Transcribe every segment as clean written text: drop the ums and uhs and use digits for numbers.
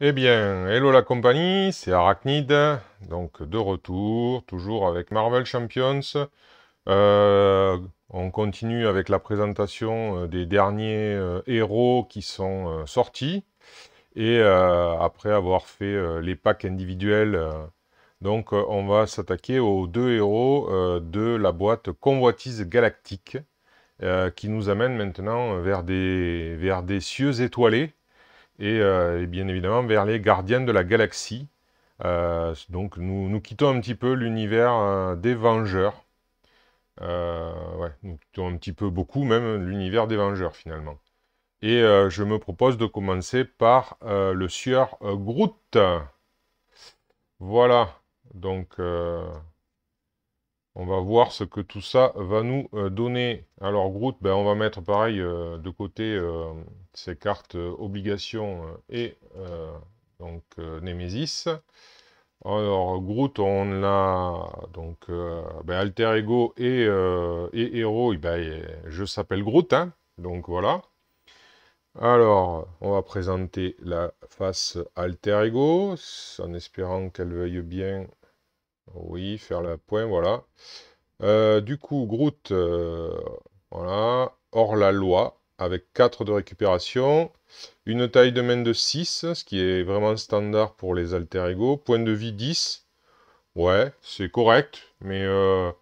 Eh bien, hello la compagnie, c'est Arachnid, donc de retour, toujours avec Marvel Champions. Euh, on continue avec la présentation des derniers héros qui sont sortis, et après avoir fait les packs individuels, on va s'attaquer aux deux héros de la boîte Convoitise Galactique, qui nous amène maintenant vers des cieux étoilés et bien évidemment vers les gardiens de la galaxie. Donc nous quittons un petit peu l'univers des Vengeurs. Ouais, nous quittons un petit peu beaucoup même l'univers des Vengeurs finalement. Et je me propose de commencer par le sieur Groot. Voilà, donc on va voir ce que tout ça va nous donner. Alors Groot, ben, on va mettre pareil de côté ces cartes obligations et Nemesis. Alors Groot, on a donc ben, Alter Ego et Héros, ben, je s'appelle Groot, hein, donc voilà. Alors, on va présenter la face Alter Ego, en espérant qu'elle veuille bien, oui, faire la point, voilà. Du coup, Groot, voilà, hors la loi, avec 4 de récupération, une taille de main de 6, ce qui est vraiment standard pour les alter ego, point de vie 10, ouais, c'est correct, mais ouais,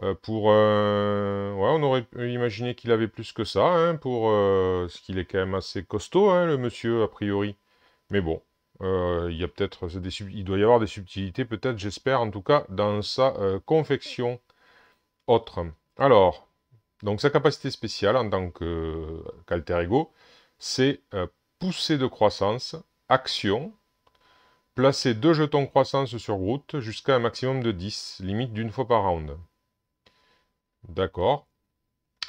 on aurait pu imaginer qu'il avait plus que ça, hein, ce qu'il est quand même assez costaud, hein, le monsieur, a priori. Mais bon, il y a peut-être, il doit y avoir des subtilités, peut-être, j'espère, en tout cas, dans sa confection. Autre. Alors, donc sa capacité spéciale en tant qu'alter ego, c'est poussée de croissance, action, placer 2 jetons croissance sur Groot jusqu'à un maximum de 10, limite d'une fois par round. D'accord.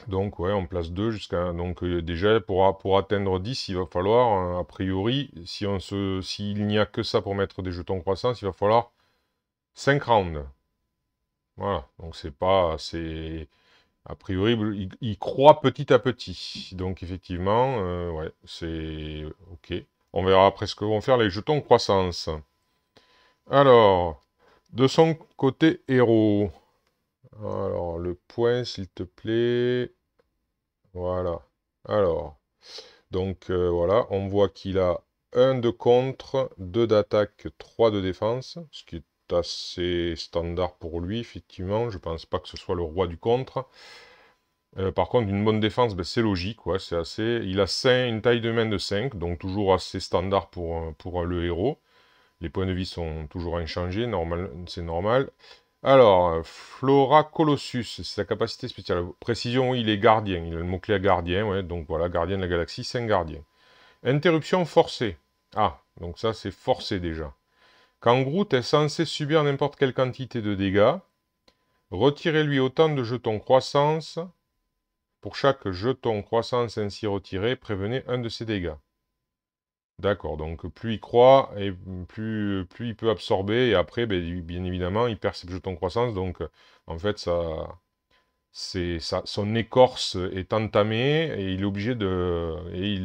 Donc ouais, on place 2 jusqu'à... Donc déjà, pour atteindre 10, il va falloir, a priori, s'il n'y a que ça pour mettre des jetons croissance, il va falloir 5 rounds. Voilà, donc c'est pas... c'est... A priori, il croît petit à petit. Donc effectivement, ouais, c'est ok. On verra après ce que vont faire les jetons croissance. Alors, de son côté héros. Alors, le point, s'il te plaît. Voilà. Alors, donc voilà, on voit qu'il a un de contre, 2 d'attaque, 3 de défense, ce qui est assez standard pour lui, effectivement. Je pense pas que ce soit le roi du contre. Par contre, une bonne défense, ben, c'est logique, ouais, c'est assez... Il a une taille de main de 5, donc toujours assez standard pour le héros. Les points de vie sont toujours inchangés, c'est normal. Alors, Flora Colossus, c'est sa capacité spéciale. Précision, oui, il est gardien, il a le mot-clé à gardien, ouais, donc voilà, gardien de la galaxie, c'est un gardien. Interruption forcée. Ah, donc ça c'est forcé déjà. Quand Groot est censé subir n'importe quelle quantité de dégâts, retirez-lui autant de jetons croissance. Pour chaque jeton croissance ainsi retiré, prévenez un de ses dégâts. D'accord, donc plus il croît, et plus il peut absorber, et après, ben, bien évidemment, il perd ses jetons croissance, donc en fait, son écorce est entamée, et il est obligé de... Et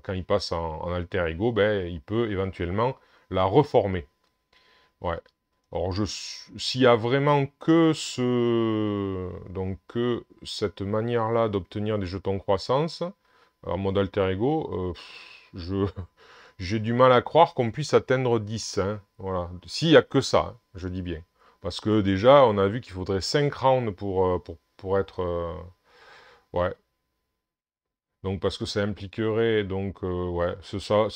quand il passe en alter ego, ben, il peut éventuellement la reformer. Ouais. Alors, s'il y a vraiment donc, que cette manière-là d'obtenir des jetons croissance, en mode alter ego, je, j'ai du mal à croire qu'on puisse atteindre 10, hein, voilà. S'il y a que ça, hein, je dis bien. Parce que déjà, on a vu qu'il faudrait 5 rounds pour être... ouais. Donc, parce que ça impliquerait... Donc, ouais, à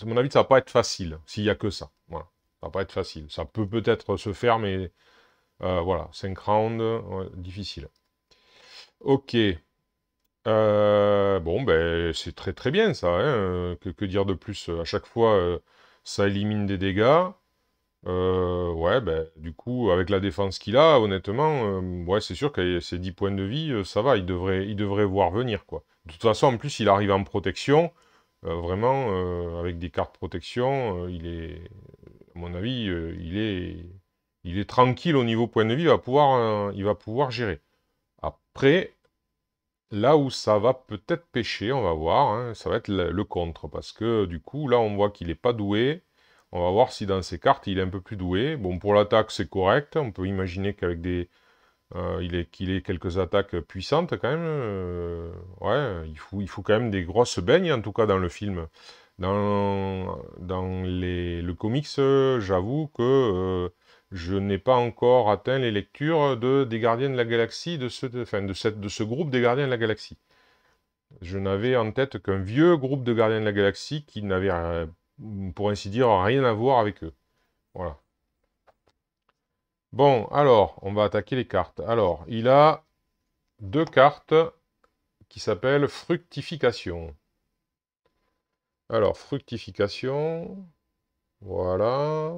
mon avis, ça va pas être facile, s'il y a que ça. Voilà. Ça va pas être facile. Ça peut peut-être se faire, mais voilà, 5 rounds, ouais, difficile. Ok. Bon, ben, c'est très très bien ça, hein, que dire de plus? À chaque fois, ça élimine des dégâts. Ouais, ben, du coup, avec la défense qu'il a, honnêtement, ouais, c'est sûr qu'avec ses 10 points de vie, ça va, il devrait voir venir, quoi. De toute façon, en plus, il arrive en protection, vraiment, avec des cartes protection, à mon avis, il est tranquille au niveau point de vie, il va pouvoir gérer. Après, là où ça va peut-être pêcher, on va voir, hein, ça va être le contre, parce que du coup, là, on voit qu'il n'est pas doué. On va voir si dans ses cartes, il est un peu plus doué. Bon, pour l'attaque, c'est correct. On peut imaginer qu'avec qu'il ait quelques attaques puissantes quand même. Ouais, il faut quand même des grosses beignes, en tout cas dans le film. Le comics, j'avoue que je n'ai pas encore atteint les lectures des Gardiens de la Galaxie, de ce groupe des Gardiens de la Galaxie. Je n'avais en tête qu'un vieux groupe de Gardiens de la Galaxie qui n'avait, pour ainsi dire, rien à voir avec eux. Voilà. Bon, alors, on va attaquer les cartes. Alors, il a deux cartes qui s'appellent Fructification. Alors, Fructification, voilà.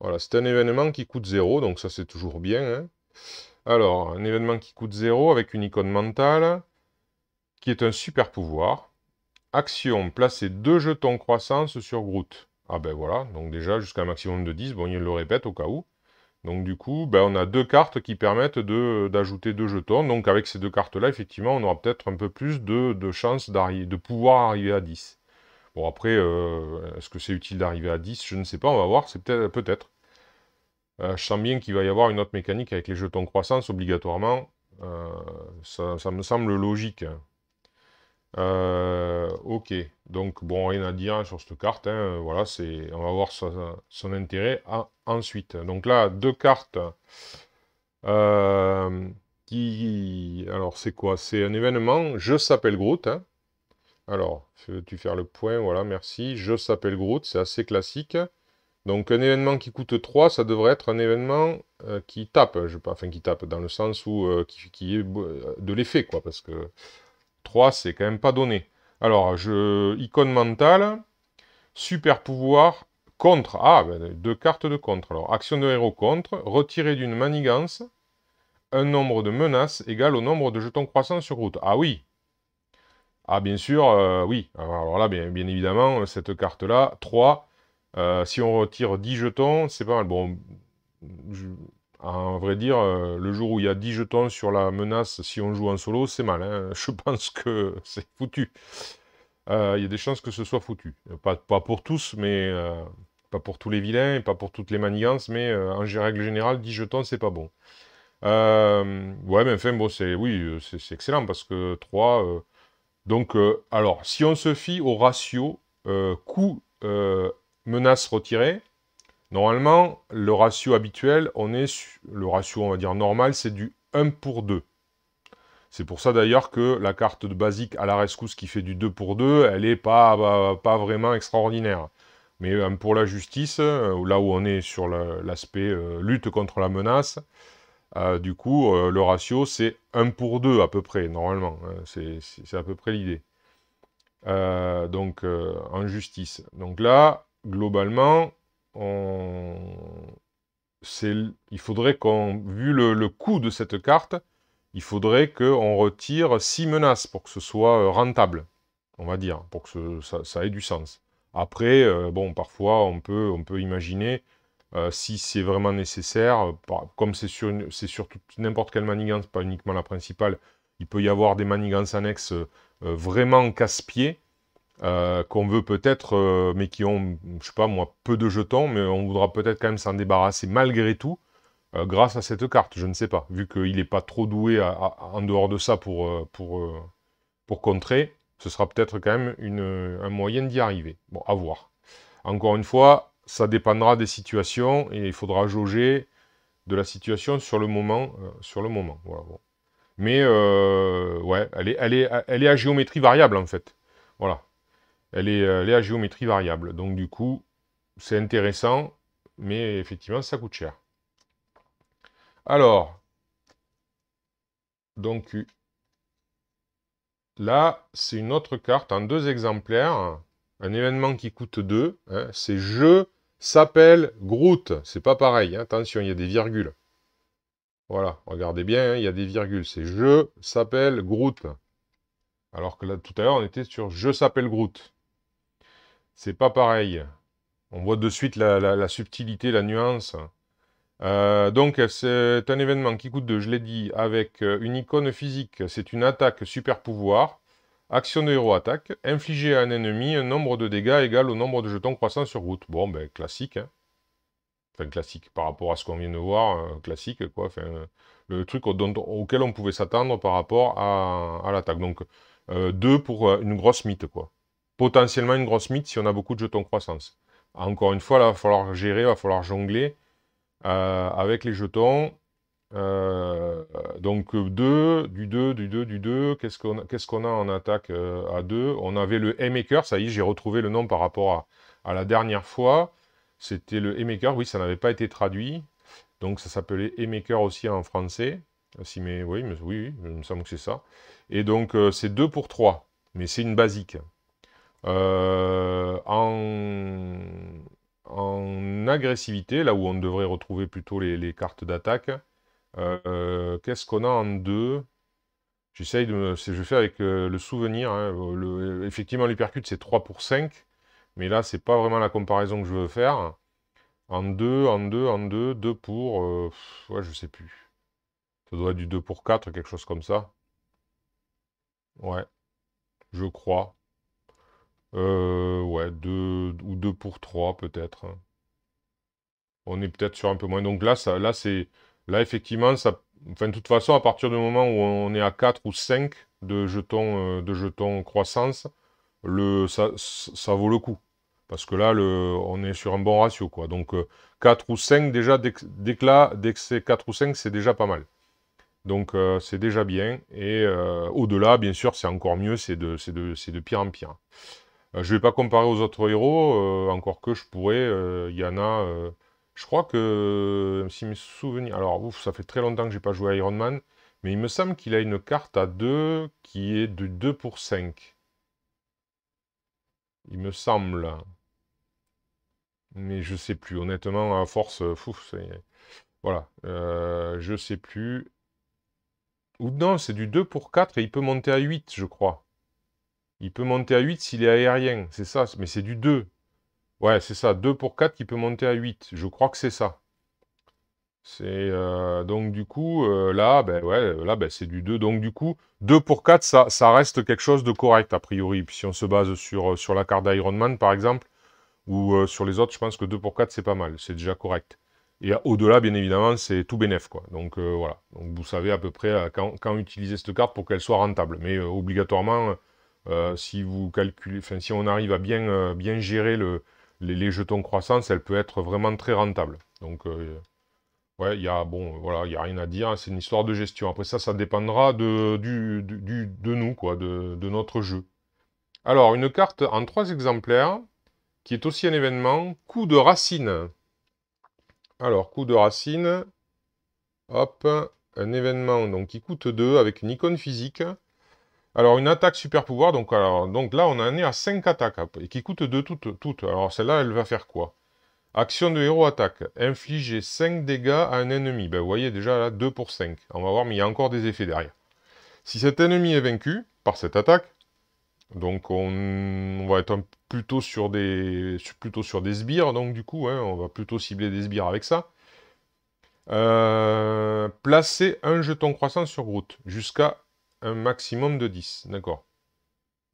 Voilà, c'est un événement qui coûte 0, donc ça c'est toujours bien, hein. Alors, un événement qui coûte 0 avec une icône mentale, qui est un super pouvoir. Action, placer 2 jetons croissance sur Groot. Ah ben voilà, donc déjà jusqu'à un maximum de 10, bon il le répète au cas où. Donc du coup, ben, on a deux cartes qui permettent d'ajouter 2 jetons. Donc avec ces deux cartes-là, effectivement, on aura peut-être un peu plus de chances de pouvoir arriver à 10. Bon après, est-ce que c'est utile d'arriver à 10? Je ne sais pas, on va voir, c'est peut-être. Je sens bien qu'il va y avoir une autre mécanique avec les jetons croissance obligatoirement. Ça me semble logique. Ok, donc bon, rien à dire sur cette carte, hein. Voilà, on va voir son intérêt ensuite. Donc là, deux cartes euh, alors c'est quoi? C'est un événement, je s'appelle Groot, hein. Alors, veux-tu faire le point? Voilà, merci. Je s'appelle Groot, c'est assez classique. Donc un événement qui coûte 3, ça devrait être un événement qui tape, enfin qui tape, dans le sens où qui est de l'effet, quoi, parce que 3, c'est quand même pas donné. Alors, icône mentale, super pouvoir, contre. Ah, ben, deux cartes de contre. Alors, action de héros contre, retirer d'une manigance un nombre de menaces égal au nombre de jetons croissants sur route. Ah oui. Ah, bien sûr, oui. Alors là, bien évidemment, cette carte-là, 3. Si on retire 10 jetons, c'est pas mal. Bon, je- à vrai dire, le jour où il y a 10 jetons sur la menace, si on joue en solo, c'est mal, hein. Je pense que c'est foutu. Il y a des chances que ce soit foutu. Pas pour tous, mais pas pour tous les vilains, et pas pour toutes les manigances, mais en règle générale, 10 jetons, c'est pas bon. Ouais, mais enfin, bon, oui, c'est excellent parce que 3. Donc, alors, si on se fie au ratio coût menace retirée, normalement, le ratio habituel, le ratio, on va dire, normal, c'est du 1 pour 2. C'est pour ça d'ailleurs que la carte de basique à la rescousse qui fait du 2 pour 2, elle n'est pas vraiment extraordinaire. Mais pour la justice, là où on est sur l'aspect lutte contre la menace, du coup, le ratio, c'est 1 pour 2 à peu près, normalement, hein. C'est à peu près l'idée. Donc, en justice. Donc là, globalement, il faudrait vu le coût de cette carte, il faudrait qu'on retire 6 menaces pour que ce soit rentable, on va dire, pour que ça ait du sens. Après, bon, parfois, on peut imaginer, si c'est vraiment nécessaire, comme c'est sur n'importe quelle manigance, pas uniquement la principale, il peut y avoir des manigances annexes vraiment casse-pieds, qu'on veut peut-être, mais qui ont, je sais pas moi, peu de jetons, mais on voudra peut-être quand même s'en débarrasser malgré tout, grâce à cette carte, je ne sais pas. Vu qu'il n'est pas trop doué en dehors de ça pour contrer, ce sera peut-être quand même un moyen d'y arriver. Bon, à voir. Encore une fois, ça dépendra des situations et il faudra jauger de la situation sur le moment. Voilà, bon. Mais ouais, elle est à géométrie variable en fait. Voilà. Elle est à géométrie variable. Donc du coup, c'est intéressant, mais effectivement, ça coûte cher. Alors, donc là, c'est une autre carte en deux exemplaires. Un événement qui coûte 2. Hein, c'est Je s'appelle Groot. C'est pas pareil, hein, attention, il y a des virgules. Voilà, regardez bien, hein, il y a des virgules. C'est Je s'appelle Groot. Alors que là, tout à l'heure, on était sur Je s'appelle Groot. C'est pas pareil. On voit de suite la subtilité, la nuance. Donc, c'est un événement qui coûte 2, je l'ai dit, avec une icône physique. C'est une attaque super pouvoir. Action de héros attaque. Infliger à un ennemi un nombre de dégâts égal au nombre de jetons croissants sur route. Bon, ben, classique, hein. Enfin, classique par rapport à ce qu'on vient de voir, classique, quoi. Enfin, le truc auquel on pouvait s'attendre par rapport à l'attaque. Donc, 2 pour une grosse mythe, quoi. Potentiellement une grosse mythe si on a beaucoup de jetons croissance. Encore une fois, là, il va falloir gérer, il va falloir jongler avec les jetons. Donc 2, du 2, du 2, du 2. Qu'est-ce qu'on a en attaque à 2? On avait le Haymaker, ça y est, j'ai retrouvé le nom par rapport à la dernière fois. C'était le Haymaker, oui, ça n'avait pas été traduit. Donc ça s'appelait Haymaker aussi en français. Si, mais oui, oui, il me semble que c'est ça. Et donc c'est 2 pour 3, mais c'est une basique. En agressivité, là où on devrait retrouver plutôt les cartes d'attaque, qu'est-ce qu'on a en 2? J'essaye je fais avec le souvenir, hein. Effectivement, l'hypercute, c'est 3 pour 5. Mais là, c'est pas vraiment la comparaison que je veux faire. En 2, en 2, en 2, 2 pour... ouais, je sais plus. Ça doit être du 2 pour 4, quelque chose comme ça. Ouais, je crois. Ouais, 2 ou 2 pour 3, peut-être. On est peut-être sur un peu moins. Donc là, là, effectivement, ça... Enfin, de toute façon, à partir du moment où on est à 4 ou 5 de jetons croissance, ça vaut le coup. Parce que là, on est sur un bon ratio, quoi. Donc, 4 ou 5, déjà, dès que c'est 4 ou 5, c'est déjà pas mal. Donc, c'est déjà bien. Et au-delà, bien sûr, c'est encore mieux, c'est de pire en pire. Je ne vais pas comparer aux autres héros, encore que je pourrais. Il y en a. Je crois que, si mes souvenirs. Alors, ouf, ça fait très longtemps que j'ai pas joué à Iron Man. Mais il me semble qu'il a une carte à 2 qui est de 2 pour 5. Il me semble. Mais je sais plus. Honnêtement, à force, voilà. Je sais plus. Ou non, c'est du 2 pour 4 et il peut monter à 8, je crois. Il peut monter à 8 s'il est aérien. C'est ça, mais c'est du 2. Ouais, c'est ça. 2 pour 4 qui peut monter à 8. Je crois que c'est ça. Donc du coup, là, ben ouais, là, ben, c'est du 2. Donc du coup, 2 pour 4, ça reste quelque chose de correct, a priori. Puis si on se base sur la carte d'Iron Man, par exemple, ou sur les autres, je pense que 2 pour 4, c'est pas mal. C'est déjà correct. Et au-delà, bien évidemment, c'est tout bénef, quoi. Donc voilà. Donc vous savez à peu près quand utiliser cette carte pour qu'elle soit rentable. Mais obligatoirement, si vous calculez, enfin si on arrive à bien gérer les jetons croissance, elle peut être vraiment très rentable. Donc ouais, bon, voilà, il y a rien à dire, hein, c'est une histoire de gestion. Après ça dépendra de nous, quoi, de notre jeu. Alors, une carte en 3 exemplaires, qui est aussi un événement, coup de racine. Alors, coup de racine, hop, un événement donc, qui coûte 2 avec une icône physique. Alors, une attaque super pouvoir, donc là, on en est à 5 attaques, et qui coûte 2 toutes. Alors, celle-là, elle va faire quoi? Action de héros attaque. Infliger 5 dégâts à un ennemi. Ben, vous voyez déjà là, 2 pour 5. On va voir, mais il y a encore des effets derrière. Si cet ennemi est vaincu par cette attaque, donc on va être plutôt sur des sbires, donc du coup, hein, on va plutôt cibler des sbires avec ça. Placer un jeton croissant sur route, jusqu'à un maximum de 10. D'accord.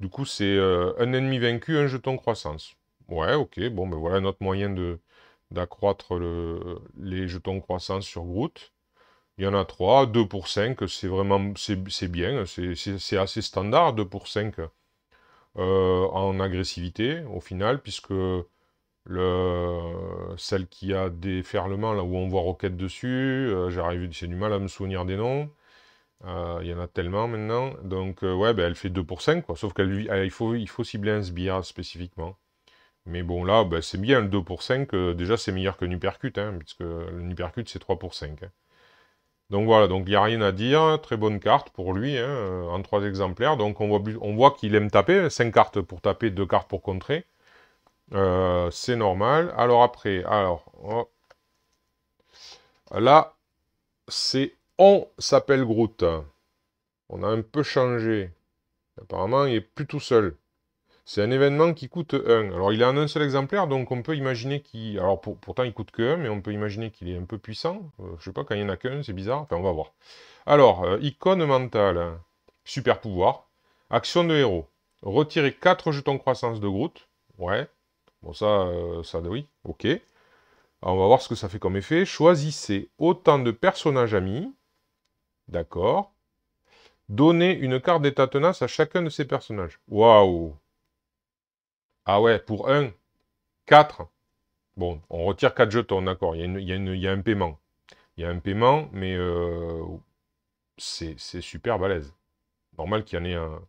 Du coup, c'est un ennemi vaincu, un jeton croissance. Ouais, ok, bon, ben voilà notre moyen d'accroître les jetons croissance sur Groot. Il y en a 3, 2 pour 5, c'est bien, c'est assez standard, 2 pour 5 en agressivité, au final, puisque celle qui a des ferlements, là où on voit Rocket dessus, j'ai du mal à me souvenir des noms. Il y en a tellement maintenant. Donc, ouais, ben, elle fait 2 pour 5, quoi. Sauf qu'il faut cibler un sbire spécifiquement. Mais bon, là, ben, c'est bien le 2 pour 5. Déjà, c'est meilleur que Nupercute, hein, puisque le Nupercute, c'est 3 pour 5. Hein. Donc voilà, donc il n'y a rien à dire. Très bonne carte pour lui, hein, en 3 exemplaires. Donc on voit qu'il aime taper. 5 cartes pour taper, 2 cartes pour contrer. C'est normal. Alors après, oh, là, on s'appelle Groot. On a un peu changé. Apparemment, il est plus tout seul. C'est un événement qui coûte 1. Alors, il est en un seul exemplaire, donc on peut imaginer qu'il... Alors, pourtant, il coûte que 1, mais on peut imaginer qu'il est un peu puissant. Je sais pas, quand il n'y en a qu'un, c'est bizarre. Enfin, on va voir. Alors, icône mentale. Super pouvoir. Action de héros. Retirer 4 jetons croissance de Groot. Ouais. Bon, ça, oui. Ok. Alors, on va voir ce que ça fait comme effet. Choisissez autant de personnages amis. D'accord. Donnez une carte d'état tenace à chacun de ces personnages. Waouh. Ah ouais, pour 1, 4. Bon, on retire 4 jetons, d'accord. Il y a un paiement. Il y a un paiement, mais c'est super balèze. Normal qu'il y en ait un...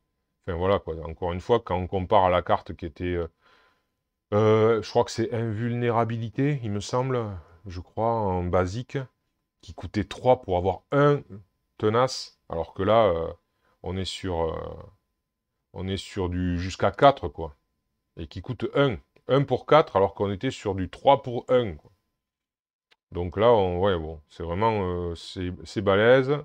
Enfin voilà, quoi. Encore une fois, quand on compare à la carte qui était... je crois que c'est invulnérabilité, il me semble. Je crois, en basique. Qui coûtait 3 pour avoir un tenace. Alors que là, on est sur... on est sur du jusqu'à 4, quoi. Et qui coûte 1. 1 pour 4, alors qu'on était sur du 3 pour 1, quoi. Donc là, ouais, bon, c'est vraiment... c'est balèze.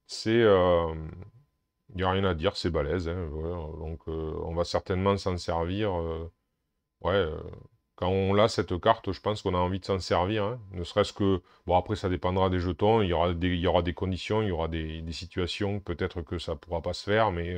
C'est... il n'y a rien à dire, c'est balèze, hein, voilà. Donc on va certainement s'en servir. Ouais, quand on a cette carte, je pense qu'on a envie de s'en servir, hein. Ne serait-ce que... Bon, après, ça dépendra des jetons. Il y aura des conditions, il y aura des situations. Peut-être que ça ne pourra pas se faire, mais...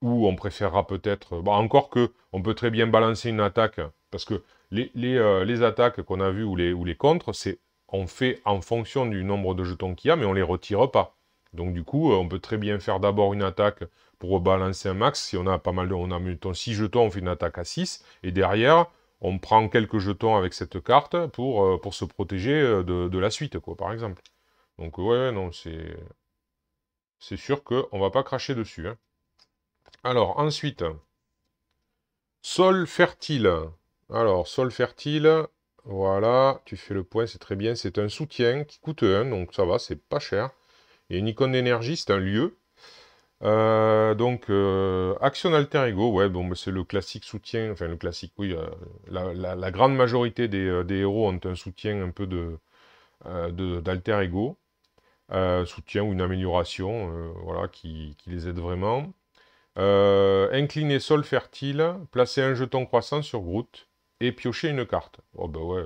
ou on préférera peut-être... Bon, encore que, on peut très bien balancer une attaque. Parce que les attaques qu'on a vues ou les contres, c'est... On fait en fonction du nombre de jetons qu'il y a, mais on les retire pas. Donc du coup, on peut très bien faire d'abord une attaque pour balancer un max. Si on a pas mal de... On a, mettons, 6 jetons, on fait une attaque à 6. Et derrière, on prend quelques jetons avec cette carte pour se protéger de la suite, quoi, par exemple. Donc ouais, non, c'est sûr qu'on va pas cracher dessus, hein. Alors, ensuite, sol fertile. Alors, sol fertile, voilà, tu fais le point, c'est très bien. C'est un soutien qui coûte 1, donc ça va, c'est pas cher. Et une icône d'énergie, c'est un lieu. Donc, action alter ego, ouais, bon, bah, c'est le classique soutien, enfin le classique, oui, la grande majorité des héros ont un soutien un peu d'alter ego, soutien ou une amélioration, voilà, qui les aide vraiment. Incliner sol fertile, placer un jeton croissant sur Groot et piocher une carte. Oh bah ouais.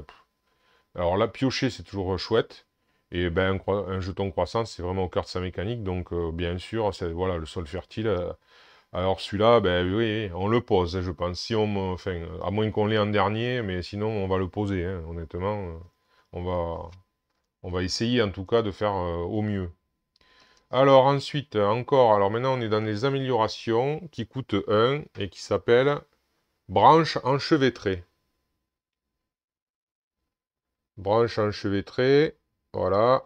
Alors là, piocher, c'est toujours chouette. Et ben, un jeton croissant, c'est vraiment au cœur de sa mécanique. Donc, bien sûr, voilà, le sol fertile. Alors celui-là, ben oui, on le pose, hein, je pense. Si enfin, à moins qu'on l'ait en dernier, mais sinon, on va le poser, hein, honnêtement. On va, on va essayer, en tout cas, de faire au mieux. Alors ensuite, encore, alors maintenant on est dans les améliorations qui coûtent 1 et qui s'appellent branche enchevêtrée. Branche enchevêtrée, voilà.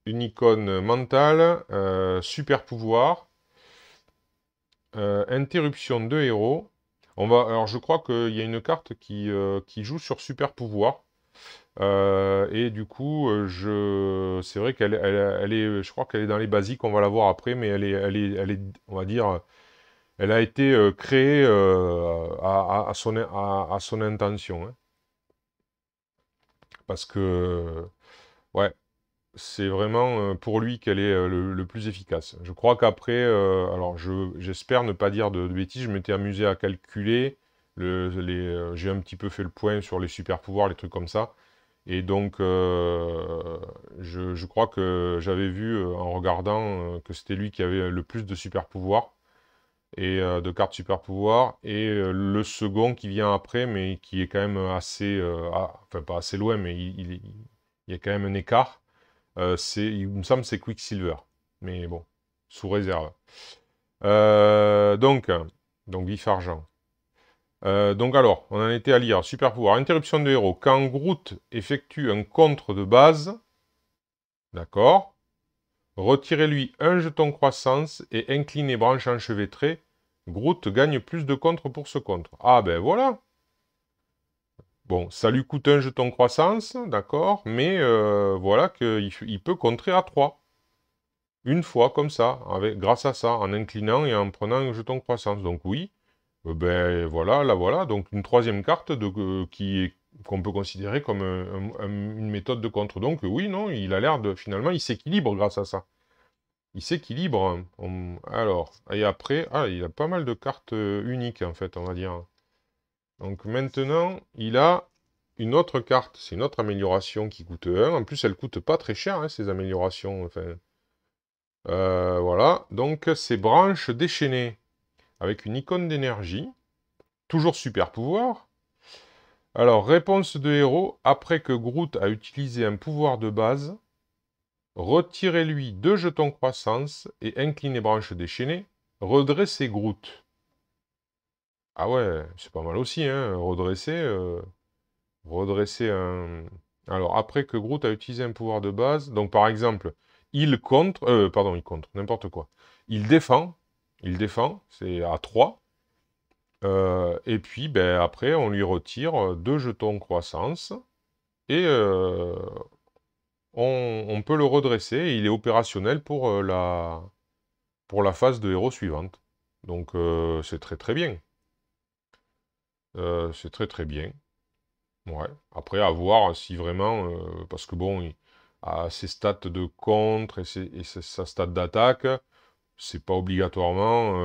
Une icône mentale, super pouvoir, interruption de héros. Alors je crois qu'il y a une carte qui joue sur super pouvoir. Et du coup, c'est vrai qu'elle est, je crois qu'elle est dans les basiques, on va la voir après, mais elle est, on va dire, elle a été créée à son intention, hein. Parce que, ouais, c'est vraiment pour lui qu'elle est le plus efficace. Je crois qu'après, alors j'espère ne pas dire de bêtises, je m'étais amusé à calculer, j'ai un petit peu fait le point sur les super pouvoirs, les trucs comme ça. Et donc, je crois que j'avais vu en regardant que c'était lui qui avait le plus de super pouvoirs et de cartes super pouvoirs, et le second qui vient après, mais qui est quand même assez, enfin pas assez loin, mais il y a quand même un écart. Il me semble que c'est Quicksilver, mais bon, sous réserve. Donc vif argent. Donc alors, on en était à lire. Super pouvoir. Interruption de héros. Quand Groot effectue un contre de base, d'accord, retirez-lui un jeton croissance et inclinez branche enchevêtrée. Groot gagne plus de contre pour ce contre. Ah ben voilà. Bon, ça lui coûte un jeton croissance, d'accord, mais voilà qu'il peut contrer à 3. Une fois, comme ça, grâce à ça, en inclinant et en prenant un jeton croissance. Donc oui, ben voilà, là voilà, donc une troisième carte qu'on peut considérer comme une méthode de contre. Donc oui, non, il a l'air de, finalement, il s'équilibre grâce à ça. Il s'équilibre. Alors, et après, ah, il a pas mal de cartes uniques, en fait, on va dire. Donc maintenant, il a une autre carte. C'est une autre amélioration qui coûte 1. En plus, elle coûte pas très cher, hein, ces améliorations. Enfin, voilà. Donc, c'est branches déchaînées. Avec une icône d'énergie. Toujours super pouvoir. Alors, réponse de héros. Après que Groot a utilisé un pouvoir de base, retirez-lui 2 jetons croissance et inclinez branche déchaînée. Redressez Groot. Ah ouais, c'est pas mal aussi, hein. Redresser un... Alors, après que Groot a utilisé un pouvoir de base, donc par exemple, il contre... pardon, il contre, n'importe quoi. Il défend, c'est à 3. Et puis, ben, après, on lui retire 2 jetons croissance. Et on peut le redresser. Et il est opérationnel pour la phase de héros suivante. Donc, c'est très très bien. C'est très très bien. Ouais. Après, à voir si vraiment... parce que bon, à ses stats de contre sa stat d'attaque, c'est pas obligatoirement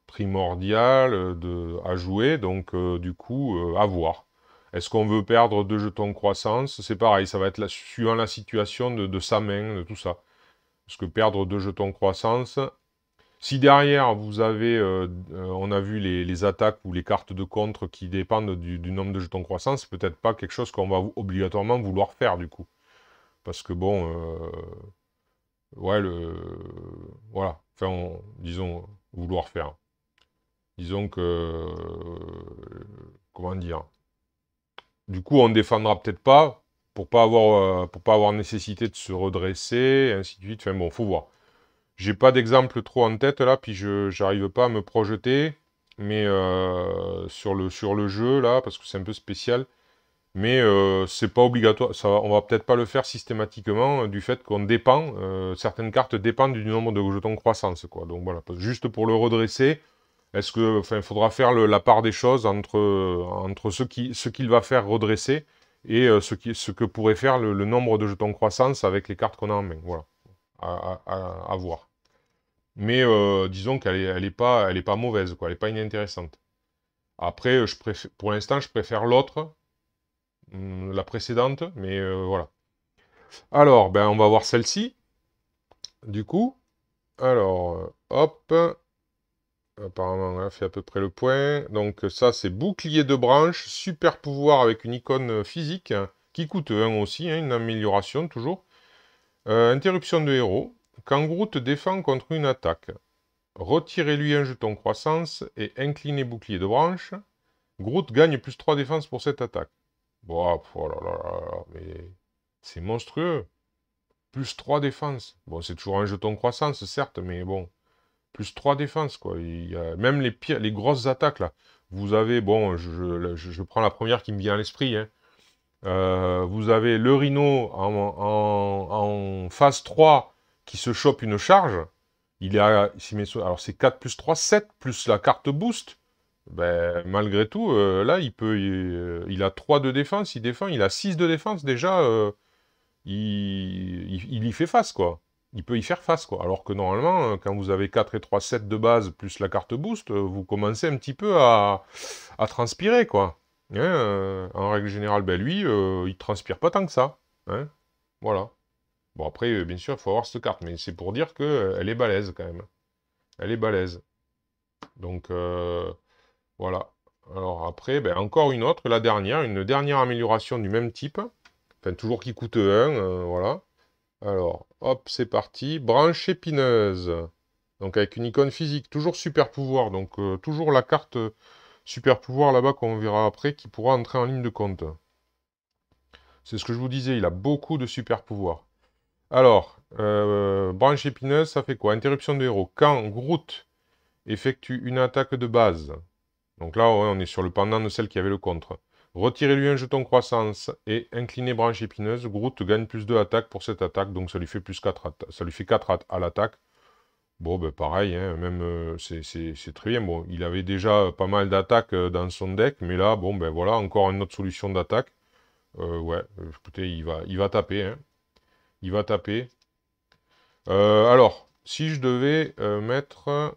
primordial à jouer, donc du coup, à voir. Est-ce qu'on veut perdre 2 jetons de croissance? C'est pareil, ça va être suivant la situation de sa main, de tout ça. Parce que perdre 2 jetons de croissance, si derrière vous avez, on a vu les attaques ou les cartes de contre qui dépendent du nombre de jetons de croissance, c'est peut-être pas quelque chose qu'on va obligatoirement vouloir faire du coup. Parce que bon, ouais, voilà. Enfin, disons, vouloir faire. Disons que... comment dire? Du coup, on défendra peut-être pas, pour pas avoir nécessité de se redresser, et ainsi de suite. Enfin bon, faut voir. J'ai pas d'exemple trop en tête là, puis j'arrive pas à me projeter, mais sur le jeu là, parce que c'est un peu spécial. Mais c'est pas obligatoire, on va peut-être pas le faire systématiquement du fait qu'on dépend, certaines cartes dépendent du nombre de jetons de croissance, quoi. Donc voilà, juste pour le redresser, est-ce que, enfin, il faudra faire la part des choses entre ce qu'il va faire redresser et ce que pourrait faire le nombre de jetons de croissance avec les cartes qu'on a en main. Voilà, à voir. Mais disons elle est pas mauvaise, quoi. Elle est pas inintéressante. Après, pour l'instant, je préfère l'autre, la précédente, mais voilà. Alors, ben, on va voir celle-ci, du coup. Alors, hop. Apparemment, on a fait à peu près le point. Donc ça, c'est bouclier de branche, super pouvoir avec une icône physique, hein, qui coûte 1 aussi, hein, une amélioration toujours. Interruption de héros. Quand Groot défend contre une attaque, retirez-lui un jeton croissance et inclinez bouclier de branche. Groot gagne plus 3 défense pour cette attaque. Bon, oh là là là là, mais c'est monstrueux. Plus 3 défenses. Bon, c'est toujours un jeton croissance, certes, mais bon. Plus 3 défenses, quoi. Il y a même les grosses attaques, là. Vous avez, bon, je prends la première qui me vient à l'esprit, hein. Vous avez le Rhino en phase 3 qui se chope une charge. Alors c'est 4 plus 3, 7 plus la carte boost. Ben, malgré tout, là, il a 3 de défense, il défend, il a 6 de défense, déjà, il y fait face, quoi. Il peut y faire face, quoi. Alors que normalement, quand vous avez 4 et 3 sets de base plus la carte boost, vous commencez un petit peu à transpirer, quoi. Hein, en règle générale, ben lui, il transpire pas tant que ça. Hein, voilà. Bon, après, bien sûr, il faut avoir cette carte, mais c'est pour dire que elle est balèze, quand même. Elle est balèze. Donc, voilà. Alors après, ben, encore une dernière amélioration du même type. Enfin, toujours qui coûte 1, voilà. Alors, hop, c'est parti. Branche épineuse. Donc avec une icône physique. Toujours super pouvoir. Donc toujours la carte super pouvoir là-bas qu'on verra après qui pourra entrer en ligne de compte. C'est ce que je vous disais, il a beaucoup de super pouvoirs. Alors, branche épineuse, ça fait quoi? Interruption de héros. Quand Groot effectue une attaque de base. Donc là, ouais, on est sur le pendant de celle qui avait le contre. Retirez-lui un jeton croissance et inclinez branche épineuse. Groot gagne plus 2 attaques pour cette attaque, donc ça lui fait plus 4 ça lui fait 4 à l'attaque. Bon, ben pareil, hein, même c'est très bien. Bon, il avait déjà pas mal d'attaques dans son deck, mais là, bon, ben voilà, encore une autre solution d'attaque. Ouais, écoutez, il va taper, hein. Il va taper. Alors, si je devais mettre...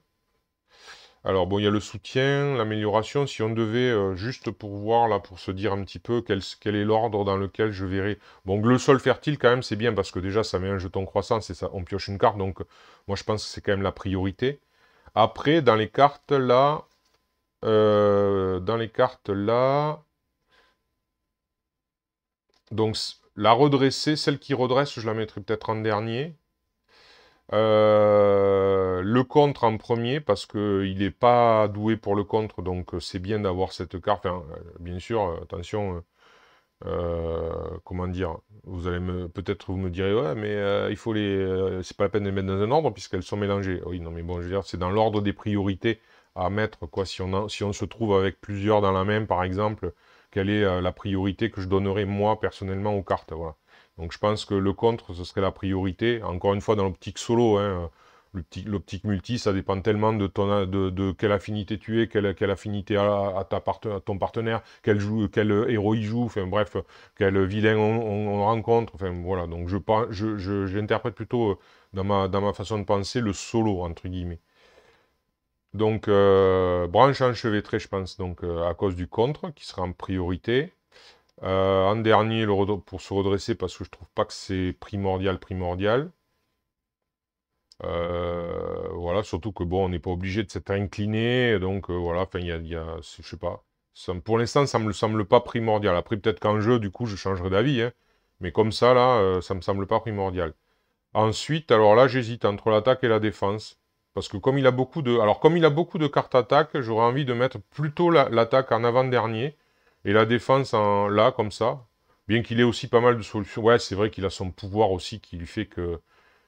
Alors, bon, il y a le soutien, l'amélioration. Si on devait, juste pour voir, là, pour se dire un petit peu quel est l'ordre dans lequel je verrai... Bon, le sol fertile, quand même, c'est bien, parce que déjà, ça met un jeton croissance et ça, on pioche une carte. Donc, moi, je pense que c'est quand même la priorité. Après, dans les cartes, là... dans les cartes, là... Donc, la redresser, celle qui redresse, je la mettrai peut-être en dernier. Le contre en premier, parce qu'il n'est pas doué pour le contre, donc c'est bien d'avoir cette carte. Enfin, bien sûr, attention, comment dire, vous allez peut-être vous me direz, ouais, mais il faut c'est pas la peine de les mettre dans un ordre, puisqu'elles sont mélangées. Oui, non, mais bon, je veux dire, c'est dans l'ordre des priorités à mettre, quoi. Si on se trouve avec plusieurs dans la même, par exemple, quelle est la priorité que je donnerais, moi, personnellement, aux cartes, voilà. Donc je pense que le contre, ce serait la priorité. Encore une fois, dans l'optique solo, hein, l'optique multi, ça dépend tellement de quelle affinité tu es, quelle affinité à ton partenaire, quel héros il joue, enfin bref, quel vilain on rencontre. Enfin voilà, donc j'interprète plutôt dans ma façon de penser le solo, entre guillemets. Donc, branche enchevêtrée, je pense, donc à cause du contre, qui sera en priorité. En dernier, pour se redresser, parce que je trouve pas que c'est primordial. Voilà, surtout que bon, on n'est pas obligé de s'être incliné, donc voilà, enfin, je sais pas. Pour l'instant, ça me semble pas primordial. Après, peut-être qu'en jeu, du coup, je changerai d'avis, hein. Mais comme ça, là, ça me semble pas primordial. Ensuite, alors là, j'hésite entre l'attaque et la défense. Parce que comme il a beaucoup de... Alors, comme il a beaucoup de cartes attaque, j'aurais envie de mettre plutôt l'attaque en avant-dernier et la défense en là, comme ça. Bien qu'il ait aussi pas mal de solutions. Ouais, c'est vrai qu'il a son pouvoir aussi qui lui fait que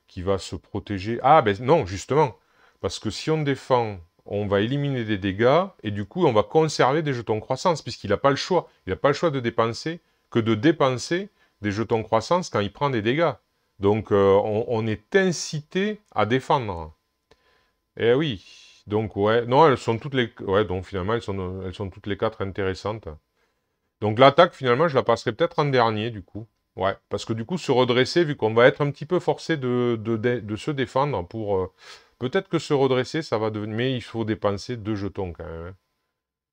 qu'il va se protéger. Ah, ben non, justement. Parce que si on défend, on va éliminer des dégâts et du coup, on va conserver des jetons croissance puisqu'il n'a pas le choix. Il n'a pas le choix de dépenser que de dépenser des jetons croissance quand il prend des dégâts. Donc, on est incité à défendre. Eh oui. Donc, ouais. Non, elles sont toutes les... Ouais, donc finalement, elles sont toutes les quatre intéressantes. Donc, l'attaque, finalement, je la passerai peut-être en dernier, du coup. Ouais, parce que du coup, se redresser, vu qu'on va être un petit peu forcé de se défendre pour... peut-être que se redresser, ça va devenir... Mais il faut dépenser 2 jetons, quand même,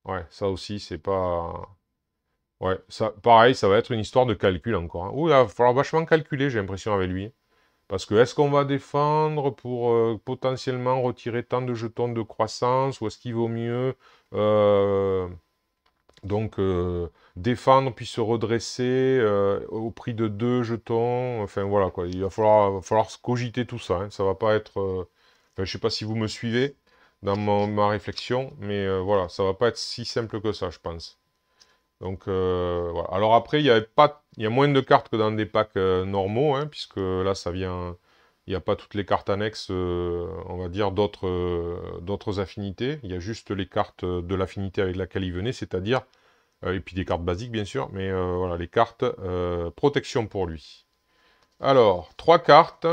hein. Ouais, ça aussi, c'est pas... Ouais, ça, pareil, ça va être une histoire de calcul encore, hein. Ouh, il va falloir vachement calculer, j'ai l'impression, avec lui. Parce que est-ce qu'on va défendre pour potentiellement retirer tant de jetons de croissance, ou est-ce qu'il vaut mieux euh, donc défendre puis se redresser au prix de 2 jetons? Enfin voilà quoi, il va falloir se cogiter tout ça, hein. Ça va pas être... enfin, je sais pas si vous me suivez dans ma réflexion, mais voilà, ça va pas être si simple que ça, je pense. Donc voilà. Alors après, il y a moins de cartes que dans des packs normaux, hein, puisque là, ça vient, il n'y a pas toutes les cartes annexes, on va dire, d'autres affinités. Il y a juste les cartes de l'affinité avec laquelle il venait, c'est-à-dire, et puis des cartes basiques, bien sûr, mais voilà, les cartes protection pour lui. Alors, 3 cartes,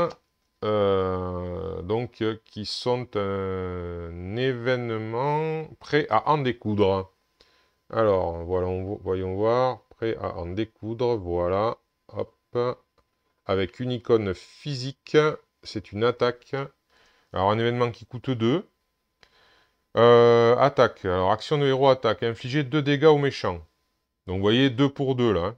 donc, qui sont un événement prêt à en découdre. Alors, voilà, voyons voir. Prêt à en découdre, voilà. Hop. Avec une icône physique, c'est une attaque. Alors, un événement qui coûte 2. Attaque. Alors, action de héros attaque. Infliger 2 dégâts aux méchants. Donc, vous voyez, 2 pour 2, là, hein.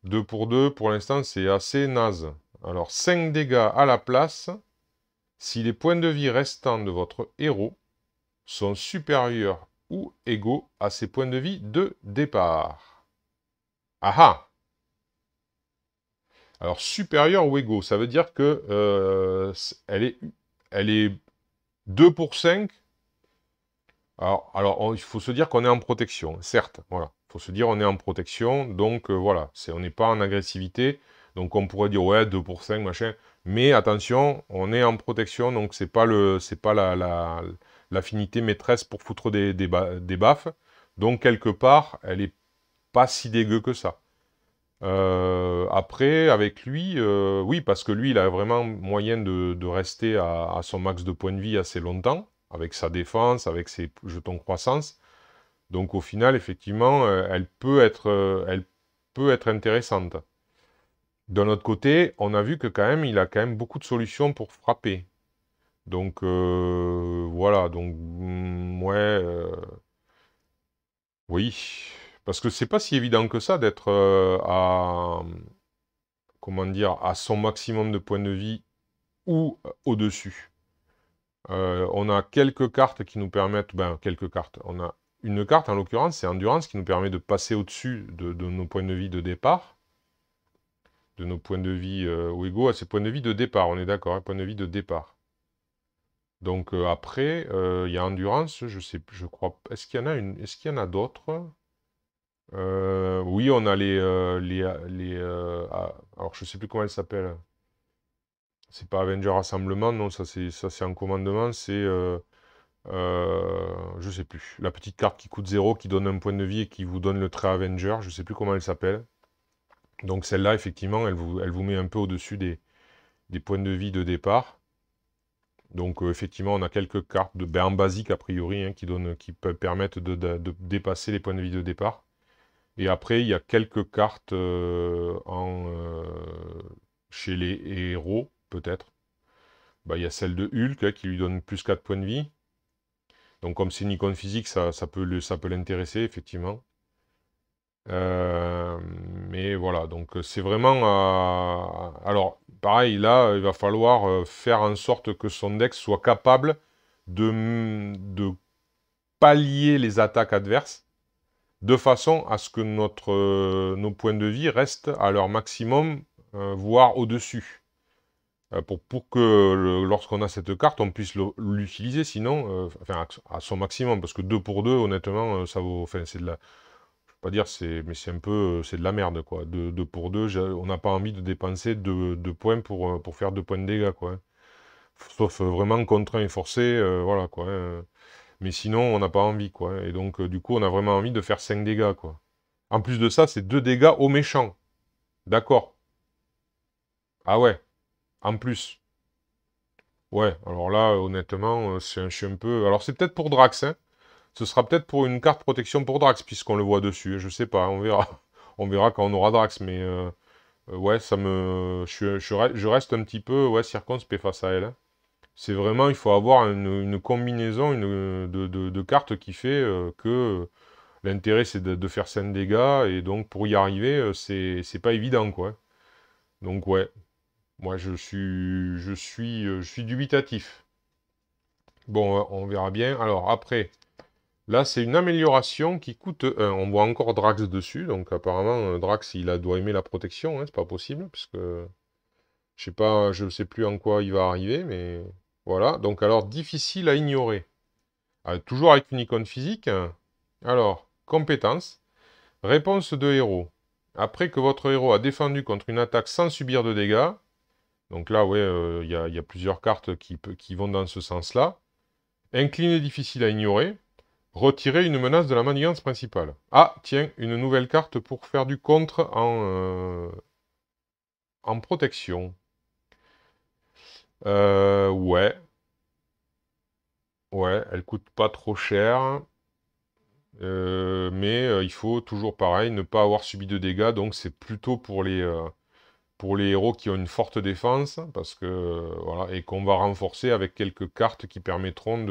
2 pour 2, pour l'instant, c'est assez naze. Alors, 5 dégâts à la place si les points de vie restants de votre héros sont supérieurs ou égaux à ses points de vie de départ. Ah ah! Alors, supérieur ou égaux, ça veut dire que elle est 2 pour 5. Alors il faut se dire qu'on est en protection, certes. Voilà. Il faut se dire on est en protection, donc voilà. On n'est pas en agressivité. Donc on pourrait dire ouais, 2 pour 5, machin. Mais attention, on est en protection, donc c'est pas l'affinité maîtresse pour foutre des baffes. Donc quelque part, elle est pas si dégueu que ça. Après, avec lui, oui, parce que lui, il a vraiment moyen de rester à son max de points de vie assez longtemps, avec sa défense, avec ses jetons croissance. Donc au final, effectivement, elle peut être intéressante. D'un autre côté, on a vu que quand même, il a quand même beaucoup de solutions pour frapper. Donc voilà, donc ouais, oui. Parce que c'est pas si évident que ça d'être à, comment dire, à son maximum de points de vie ou au-dessus. On a quelques cartes qui nous permettent, ben quelques cartes. On a une carte en l'occurrence, c'est Endurance qui nous permet de passer au-dessus de nos points de vie de départ, de nos points de vie ou égaux à ces points de vie de départ. On est d'accord, hein, points de vie de départ. Donc après, il y a Endurance, je sais, je crois. Est-ce qu'il y en a une, est-ce qu'il y en a d'autres? Oui, on a alors je sais plus comment elle s'appelle. C'est pas Avenger Rassemblement, non, ça c'est un commandement, c'est je sais plus. La petite carte qui coûte 0, qui donne un point de vie et qui vous donne le trait Avenger, je sais plus comment elle s'appelle. Donc celle-là, effectivement, elle vous met un peu au-dessus des points de vie de départ. Donc effectivement, on a quelques cartes en basique a priori, hein, qui peuvent permettre de dépasser les points de vie de départ. Et après, il y a quelques cartes chez les héros, peut-être. Bah, il y a celle de Hulk hein, qui lui donne plus 4 points de vie. Donc comme c'est une icône physique, ça peut l'intéresser, effectivement. Euh, mais voilà, donc c'est vraiment... alors, pareil, là, il va falloir faire en sorte que son deck soit capable de pallier les attaques adverses, de façon à ce que nos points de vie restent à leur maximum, voire au-dessus. Pour que lorsqu'on a cette carte, on puisse l'utiliser, sinon, enfin, à son maximum, parce que 2 pour 2, honnêtement, ça vaut, enfin, c'est de la, je vais pas dire, mais c'est un peu, c'est de la merde, quoi. 2 pour 2, on n'a pas envie de dépenser 2 points pour faire 2 points de dégâts, quoi. Hein. Sauf vraiment contraint et forcé, voilà, quoi. Hein. Mais sinon, on n'a pas envie, quoi. Hein. Et donc, du coup, on a vraiment envie de faire 5 dégâts, quoi. En plus de ça, c'est 2 dégâts aux méchants. D'accord. Ah ouais, en plus. Ouais, alors là, honnêtement, je suis un peu... Alors, c'est peut-être pour Drax, hein. Ce sera peut-être pour une carte protection pour Drax, puisqu'on le voit dessus. Je sais pas, on verra. On verra quand on aura Drax, mais... ouais, ça me... je reste un petit peu ouais, circonspect face à elle. Hein. C'est vraiment, il faut avoir une combinaison de cartes qui fait que l'intérêt, c'est de faire 5 dégâts, et donc, pour y arriver, c'est pas évident, quoi. Donc, ouais, moi, je suis dubitatif. Bon, on verra bien. Alors, après... Là, c'est une amélioration qui coûte 1. On voit encore Drax dessus, donc apparemment, Drax, doit aimer la protection, hein, c'est pas possible, parce que je sais pas, je sais plus en quoi il va arriver, mais voilà. Donc alors, difficile à ignorer. Toujours avec une icône physique. Alors, compétences. Réponse de héros. Après que votre héros a défendu contre une attaque sans subir de dégâts, donc là, ouais, il y a plusieurs cartes qui vont dans ce sens-là. Incliné difficile à ignorer. Retirer une menace de la manigance principale. Ah, tiens, une nouvelle carte pour faire du contre en protection. Ouais. Ouais, elle coûte pas trop cher. Mais il faut toujours pareil, ne pas avoir subi de dégâts. Donc c'est plutôt pour les héros qui ont une forte défense. Parce que, voilà, et qu'on va renforcer avec quelques cartes qui permettront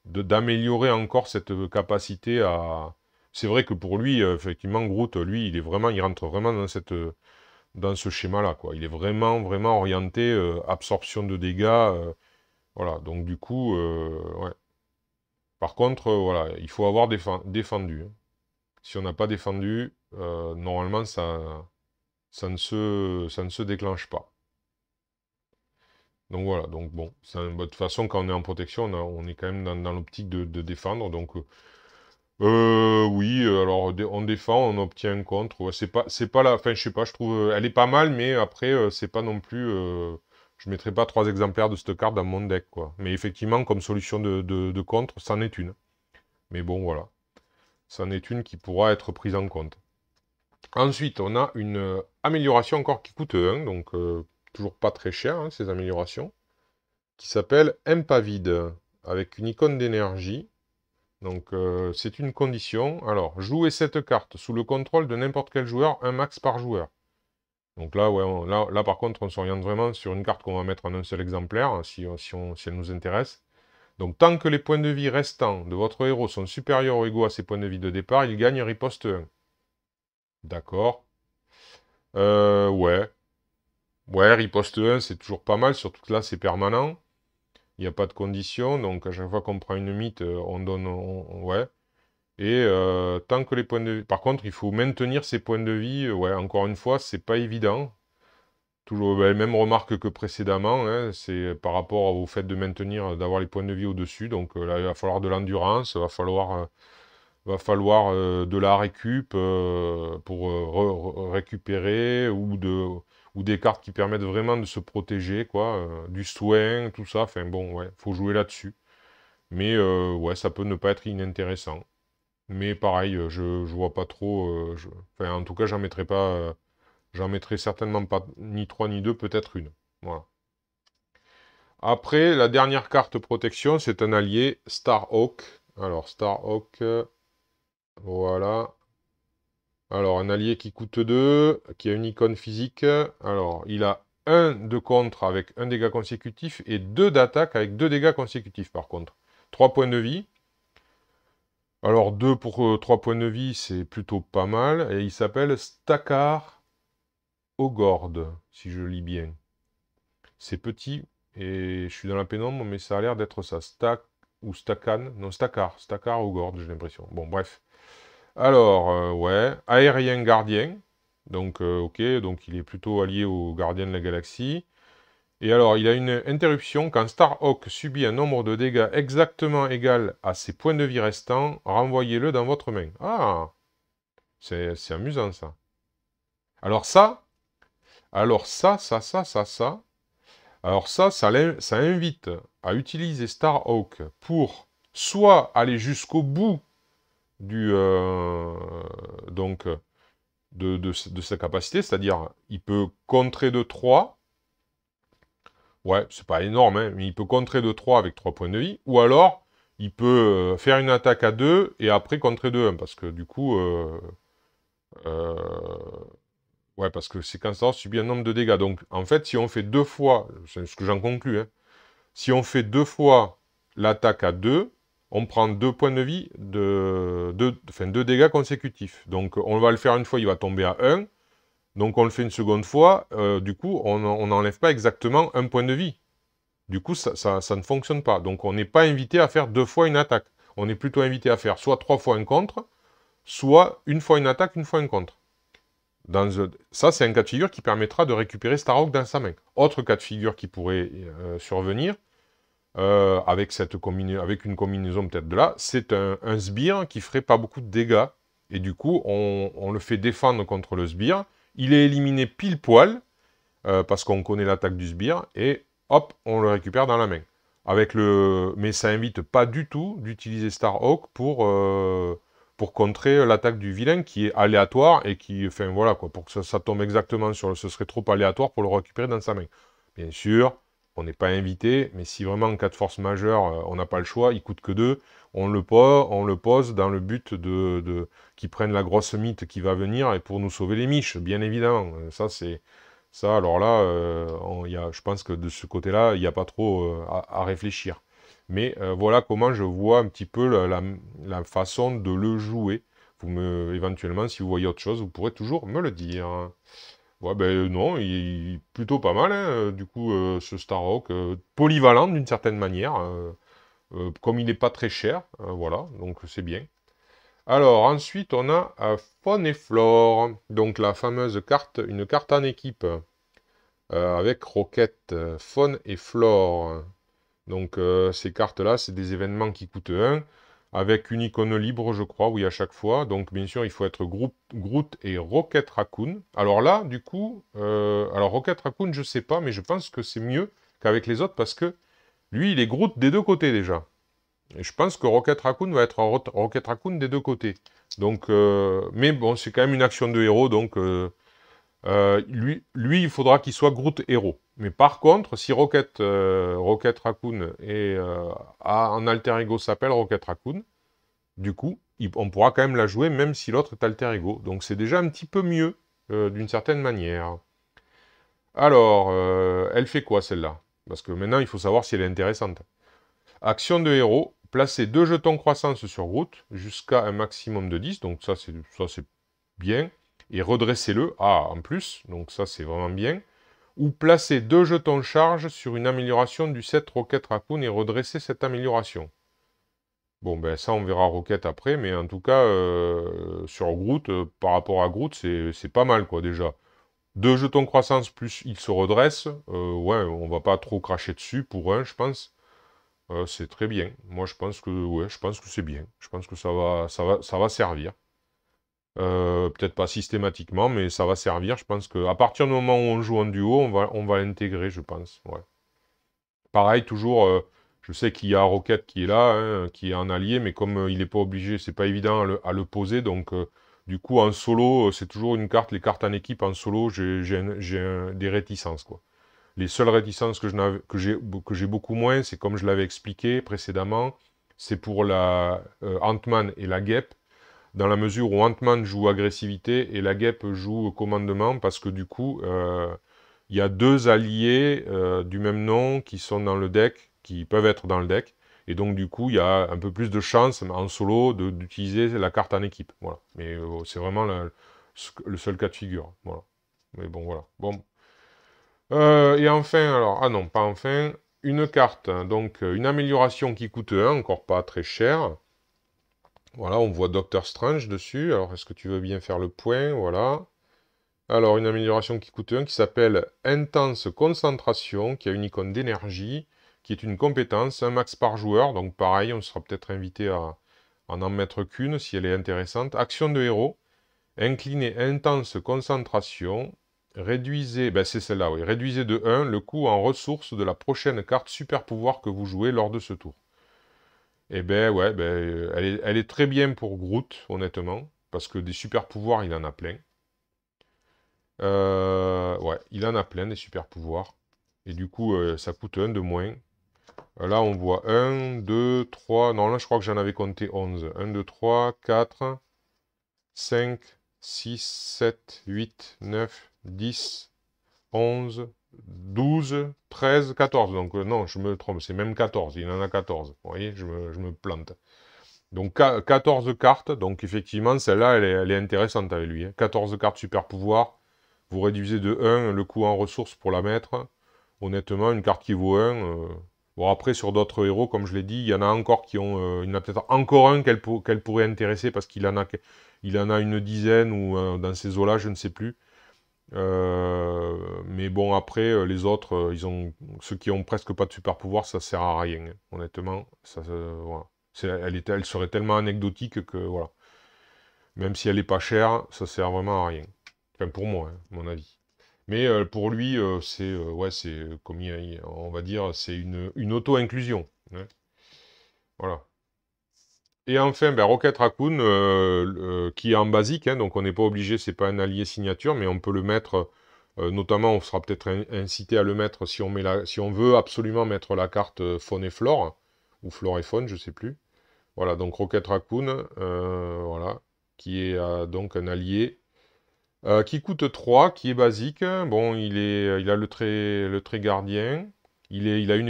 d'améliorer encore cette capacité à... C'est vrai que pour lui, effectivement, Groot, lui, il rentre vraiment dans ce schéma-là, quoi. Il est vraiment, vraiment orienté absorption de dégâts, voilà. Donc du coup, ouais. Par contre, voilà, il faut avoir défendu. Hein. Si on n'a pas défendu, normalement, ça ne se déclenche pas. Donc voilà, donc bon, de toute façon, quand on est en protection, on est quand même dans l'optique de défendre. Donc oui, alors on défend, on obtient un contre. Ouais, c'est pas la, enfin je sais pas, je trouve, elle est pas mal, mais après c'est pas non plus, je mettrai pas 3 exemplaires de cette carte dans mon deck, quoi. Mais effectivement, comme solution de contre, c'en est une. Mais bon, voilà, c'en est une qui pourra être prise en compte. Ensuite, on a une amélioration encore qui coûte 1, donc toujours pas très cher, hein, ces améliorations, qui s'appelle Impavide, avec une icône d'énergie. Donc, c'est une condition. Alors, jouer cette carte sous le contrôle de n'importe quel joueur, un max par joueur. Donc là, ouais, là, par contre, on s'oriente vraiment sur une carte qu'on va mettre en un seul exemplaire, hein, si elle nous intéresse. Donc tant que les points de vie restants de votre héros sont supérieurs ou égaux à ses points de vie de départ, il gagne riposte 1. D'accord. Ouais. Ouais, riposte 1, c'est toujours pas mal, surtout que là, c'est permanent. Il n'y a pas de condition, donc à chaque fois qu'on prend une mythe, on donne... ouais. Et tant que les points de vie... Par contre, il faut maintenir ces points de vie. Ouais, encore une fois, c'est pas évident. Toujours la même remarque que précédemment, hein, c'est par rapport au fait de maintenir, d'avoir les points de vie au-dessus. Donc là, il va falloir de l'endurance, va falloir de la récup pour récupérer ou des cartes qui permettent vraiment de se protéger, quoi, du soin, tout ça. Enfin bon, ouais, faut jouer là-dessus. Mais ouais, ça peut ne pas être inintéressant. Mais pareil, je vois pas trop. Enfin, en tout cas, j'en mettrai pas. J'en mettrai certainement pas ni 3 ni 2, peut-être une. Voilà. Après, la dernière carte protection, c'est un allié, Starhawk. Alors, Starhawk, voilà. Alors, un allié qui coûte 2, qui a une icône physique. Alors, il a 1 de contre avec 1 dégât consécutif et 2 d'attaque avec 2 dégâts consécutifs, par contre. 3 points de vie. Alors, 2 pour 3 points de vie, c'est plutôt pas mal. Et il s'appelle Stakar Ogord, si je lis bien. C'est petit, et je suis dans la pénombre, mais ça a l'air d'être ça. Stack ou Stakan. Non, Stakar. Stakar Ogord, j'ai l'impression. Bon, bref. Alors, ouais. Aérien gardien. Donc, ok, donc il est plutôt allié aux gardiens de la galaxie. Et alors, il a une interruption. Quand Starhawk subit un nombre de dégâts exactement égal à ses points de vie restants, renvoyez-le dans votre main. Ah, c'est amusant, ça. Alors ça, ça. Alors ça invite à utiliser Starhawk pour soit aller jusqu'au bout du, donc, de sa capacité, c'est-à-dire il peut contrer de 3. Ouais, c'est pas énorme, hein, mais il peut contrer de 3 avec 3 points de vie, ou alors il peut faire une attaque à 2 et après contrer de 1, parce que du coup, euh, ouais, parce que c'est quand ça subit un nombre de dégâts. Donc en fait, si on fait 2 fois, c'est ce que j'en conclus, hein, si on fait 2 fois l'attaque à 2, on prend 2 points de vie, enfin 2 dégâts consécutifs. Donc on va le faire une fois, il va tomber à 1. Donc on le fait une seconde fois, du coup on n'enlève pas exactement un point de vie. Du coup ça ne fonctionne pas. Donc on n'est pas invité à faire 2 fois une attaque. On est plutôt invité à faire soit 3 fois un contre, soit une fois une attaque, une fois un contre. Ça, c'est un cas de figure qui permettra de récupérer Starhawk dans sa main. Autre cas de figure qui pourrait survenir, avec une combinaison peut-être de là, c'est un sbire qui ferait pas beaucoup de dégâts. Et du coup, on le fait défendre contre le sbire. Il est éliminé pile poil, parce qu'on connaît l'attaque du sbire, et hop, on le récupère dans la main. Mais ça invite pas du tout d'utiliser Starhawk pour contrer l'attaque du vilain qui est aléatoire et qui, enfin voilà, quoi, pour que ça tombe exactement ce serait trop aléatoire pour le récupérer dans sa main. Bien sûr, on n'est pas invité, mais si vraiment en cas de force majeure, on n'a pas le choix, il coûte que 2, on le pose dans le but qu'il prenne la grosse mythe qui va venir et pour nous sauver les miches, bien évidemment. Ça, alors là, je pense que de ce côté-là, il n'y a pas trop à réfléchir. Mais voilà comment je vois un petit peu la façon de le jouer. Éventuellement, si vous voyez autre chose, vous pourrez toujours me le dire. Ouais, ben non, il est plutôt pas mal, hein, du coup, ce Starhawk. Polyvalent d'une certaine manière. Comme il n'est pas très cher, voilà, donc c'est bien. Alors, ensuite, on a Faune et Flore. Donc, la fameuse carte, une carte en équipe. Avec Roquette, Faune et Flore. Donc ces cartes-là, c'est des événements qui coûtent 1, avec une icône libre, je crois, oui, à chaque fois. Donc bien sûr, il faut être Groot et Rocket Raccoon. Alors là, du coup, alors Rocket Raccoon, je sais pas, mais je pense que c'est mieux qu'avec les autres, parce que lui, il est Groot des deux côtés déjà. Et je pense que Rocket Raccoon va être Rocket Raccoon des deux côtés. Donc, mais bon, c'est quand même une action de héros, donc lui, il faudra qu'il soit Groot héros. Mais par contre, si Rocket Raccoon en alter ego s'appelle Rocket Raccoon, du coup, on pourra quand même la jouer même si l'autre est alter ego. Donc c'est déjà un petit peu mieux, d'une certaine manière. Alors, elle fait quoi celle-là? Parce que maintenant, il faut savoir si elle est intéressante. Action de héros, placez 2 jetons croissance sur Groot jusqu'à un maximum de 10, donc ça c'est bien. Et redressez-le, en plus, donc ça c'est vraiment bien. Ou placez 2 jetons charge sur une amélioration du set Rocket Raccoon et redressez cette amélioration. Bon, ben ça on verra Rocket après, mais en tout cas, sur Groot, par rapport à Groot, c'est pas mal quoi déjà. 2 jetons croissance plus il se redresse, ouais, on va pas trop cracher dessus pour un, je pense. C'est très bien. Moi, je pense que, ouais, je pense que c'est bien. Je pense que ça va servir. Peut-être pas systématiquement, mais ça va servir. Je pense que à partir du moment où on joue en duo, on va l'intégrer, je pense. Ouais. Pareil, toujours, je sais qu'il y a Rocket qui est là, hein, qui est un allié, mais comme il n'est pas obligé, c'est pas évident à le poser, donc du coup, en solo, c'est toujours une carte. Les cartes en équipe, en solo, j'ai des réticences, quoi. Les seules réticences que j'ai beaucoup moins, c'est comme je l'avais expliqué précédemment, c'est pour la Ant-Man et la guêpe, dans la mesure où Ant-Man joue agressivité et la guêpe joue commandement, parce que du coup, il y a 2 alliés du même nom qui sont dans le deck, qui peuvent être dans le deck, et donc du coup, il y a un peu plus de chance en solo d'utiliser la carte en équipe. Voilà. Mais c'est vraiment le seul cas de figure. Voilà. Mais bon, voilà. Bon. Et enfin, alors, ah non, pas enfin, une carte, hein, donc une amélioration qui coûte 1, encore pas très cher. Voilà, on voit Doctor Strange dessus. Alors, est-ce que tu veux bien faire le point? Voilà. Alors, une amélioration qui coûte 1 qui s'appelle Intense Concentration, qui a une icône d'énergie, qui est une compétence, un max par joueur. Donc, pareil, on sera peut-être invité à en mettre qu'une si elle est intéressante. Action de héros. Inclinez intense concentration. Réduisez, ben c'est celle-là, oui. Réduisez de 1 le coût en ressources de la prochaine carte super pouvoir que vous jouez lors de ce tour. Eh ben ouais, ben, elle est très bien pour Groot, honnêtement, parce que des super pouvoirs, il en a plein. Ouais, il en a plein des super pouvoirs. Et du coup, ça coûte 1 de moins. Là, on voit 1, 2, 3. Non, là, je crois que j'en avais compté 11. 1, 2, 3, 4, 5, 6, 7, 8, 9, 10, 11, 12, 13, 14. Donc non, je me trompe, c'est même 14. Il en a 14. Vous voyez, je me plante. Donc 14 cartes. Donc effectivement, celle-là, elle est intéressante avec lui. 14 cartes super pouvoir. Vous réduisez de 1 le coût en ressources pour la mettre. Honnêtement, une carte qui vaut 1. Bon, après, sur d'autres héros, comme je l'ai dit, il y en a encore qui ont... il y en a peut-être encore un qu'elle pourrait intéresser parce il en a une dizaine ou dans ces eaux-là, je ne sais plus. Mais bon, après, les autres, ceux qui ont presque pas de super pouvoir, ça sert à rien, hein. Honnêtement, voilà. Elle serait tellement anecdotique que, voilà. Même si elle est pas chère, ça sert vraiment à rien. Enfin, pour moi, hein, mon avis. Mais pour lui, ouais, c'est, comme on va dire, c'est une auto-inclusion, hein. Voilà. Et enfin, ben, Rocket Raccoon, qui est en basique, hein, donc on n'est pas obligé, c'est pas un allié signature, mais on peut le mettre, notamment on sera peut-être incité à le mettre si si on veut absolument mettre la carte faune et flore, ou flore et faune, je sais plus. Voilà, donc Rocket Raccoon, voilà, qui est donc un allié, qui coûte 3, qui est basique. Bon, il a le trait gardien. Il a une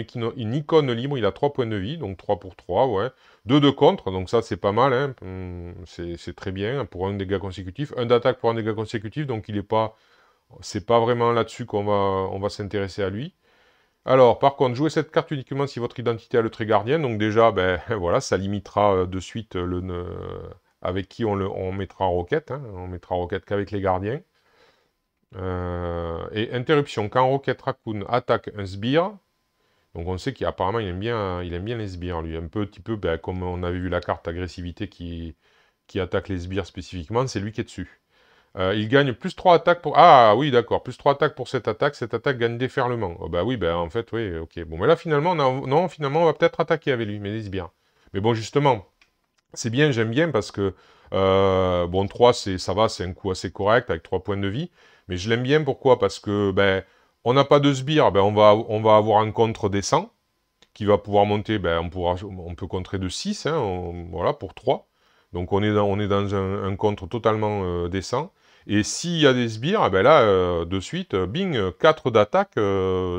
icône libre, il a 3 points de vie, donc 3 pour 3, ouais. 2 de contre, donc ça c'est pas mal, hein. C'est très bien pour un dégât consécutif. Un d'attaque pour un dégât consécutif, donc c'est pas vraiment là-dessus on va s'intéresser à lui. Alors, par contre, jouez cette carte uniquement si votre identité a le trait gardien, donc déjà, ben voilà, ça limitera de suite avec qui on mettra Rocket, hein. On mettra Rocket qu'avec les gardiens. Et interruption, quand Rocket Raccoon attaque un sbire, donc on sait qu'apparemment il aime bien les sbires, lui, un petit peu ben, comme on avait vu la carte agressivité qui attaque les sbires spécifiquement, c'est lui qui est dessus. Il gagne plus 3 attaques pour... Ah oui, d'accord, plus 3 attaques pour cette attaque gagne déferlement. Oh, bah oui, ben en fait, oui, ok. Bon, mais là finalement, non, finalement on va peut-être attaquer avec lui, mais les sbires. Mais bon, justement, c'est bien, j'aime bien parce que, bon, 3, ça va, c'est un coup assez correct avec 3 points de vie. Mais je l'aime bien, pourquoi? Parce que, ben, on n'a pas de sbire, ben, on va avoir un contre décent qui va pouvoir monter, ben, on peut contrer de 6, hein, voilà, pour 3. Donc on est dans un contre totalement décent. Et s'il y a des sbires, eh ben là, de suite, bing, 4 d'attaque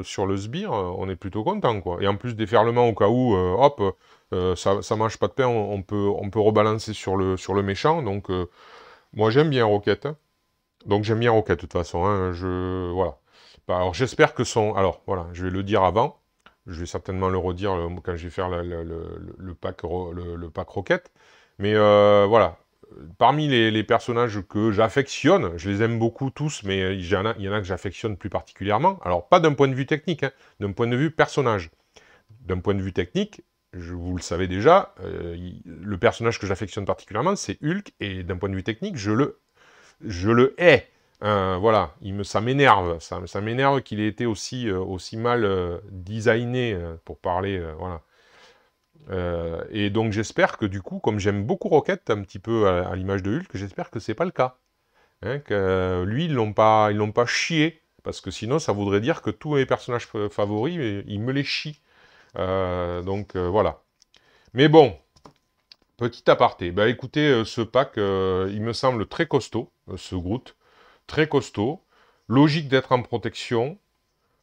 sur le sbire, on est plutôt content, quoi. Et en plus déferlement au cas où, hop, ça mange pas de pain, on peut rebalancer sur le méchant. Donc moi j'aime bien Rocket, hein. Donc j'aime bien Rocket de toute façon, hein, voilà. Bah, alors j'espère que son... Alors voilà, je vais le dire avant, je vais certainement le redire quand je vais faire le pack, le pack Rocket. Mais voilà, parmi les personnages que j'affectionne, je les aime beaucoup tous, mais il y en a que j'affectionne plus particulièrement. Alors pas d'un point de vue technique, hein, d'un point de vue personnage. D'un point de vue technique, vous le savez déjà, le personnage que j'affectionne particulièrement, c'est Hulk, et d'un point de vue technique, je le hais. Voilà, ça m'énerve. Ça m'énerve qu'il ait été aussi mal designé, pour parler. Voilà. Et donc j'espère que du coup, comme j'aime beaucoup Rocket, un petit peu à l'image de Hulk, j'espère que c'est pas le cas. Hein, que lui, ils l'ont pas chié. Parce que sinon, ça voudrait dire que tous mes personnages favoris, ils me les chient. Voilà. Mais bon, petit aparté. Bah écoutez, ce pack, il me semble très costaud, ce Groot. Très costaud. Logique d'être en protection.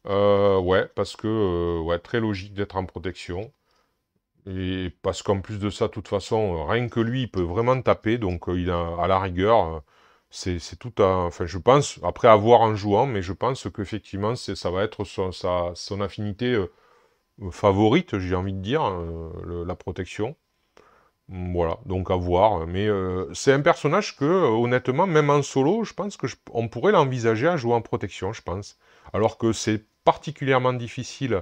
Ouais, parce que, ouais, très logique d'être en protection. Et parce qu'en plus de ça, de toute façon, rien que lui, il peut vraiment taper. Donc, il a, à la rigueur, c'est tout à... Enfin, je pense, après avoir en jouant, mais je pense qu'effectivement, ça va être son affinité favorite, j'ai envie de dire, la protection. Voilà, donc à voir. Mais c'est un personnage que, honnêtement, même en solo, je pense que on pourrait l'envisager à jouer en protection, je pense. Alors que c'est particulièrement difficile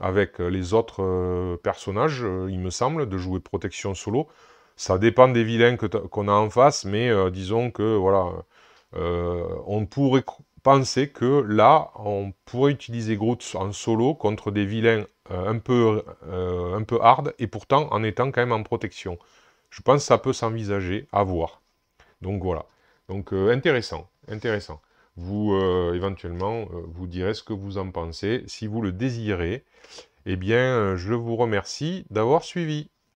avec les autres personnages, il me semble, de jouer protection solo. Ça dépend des vilains qu'on a en face, mais disons que, voilà, on pourrait penser que là, on pourrait utiliser Groot en solo contre des vilains un peu hard, et pourtant en étant quand même en protection. Je pense que ça peut s'envisager, à voir. Donc voilà. Donc intéressant, intéressant. Vous, éventuellement, vous direz ce que vous en pensez. Si vous le désirez, eh bien, je vous remercie d'avoir suivi.